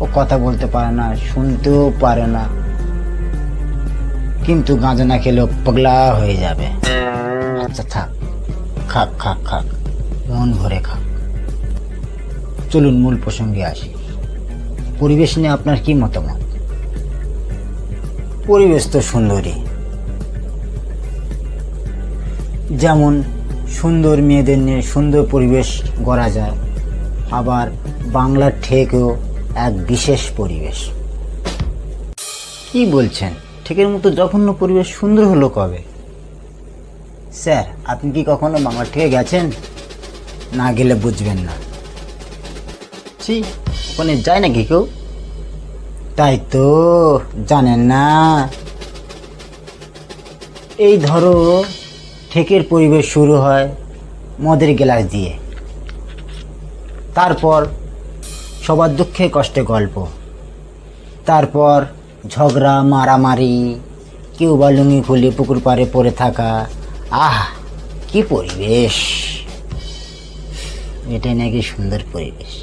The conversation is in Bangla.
ও কথা বলতে পারে না, শুনতেও পারে না, কিন্তু গাঁজা না খেলেও পাগলা হয়ে যাবে। আচ্ছা থাক, খাক খাক খাক, মন ভরে খাক। চলুন মূল প্রসঙ্গে আসি। পরিবেশ নিয়ে আপনার কি মতামত? পরিবেশ তো সুন্দরী, যেমন সুন্দর মেয়েদের নিয়ে সুন্দর পরিবেশ গড়া যায়, আবার বাংলার ঠেকেও এক বিশেষ পরিবেশ। কি বলছেন? ঠেকের মতো জঘন্য পরিবেশ সুন্দর হলো কবে? স্যার, আপনি কি কখনো বাংলার ঠেকে গেছেন? না গেলে বুঝবেন না। ছি, ওখানে যায় নাকি কেউ? তাই তো জানেন না। এই ধরো, ঠেকের পরিবেশ শুরু হয় মদের গ্লাস দিয়ে, তারপর সবার দুঃখে কষ্টে গল্প, তারপর ঝগড়া মারামারি, কেউ বা লুঙ্গি খুলে পুকুর পাড়ে পড়ে থাকা। আহ, কি পরিবেশ! এটাই নাকি সুন্দর পরিবেশ।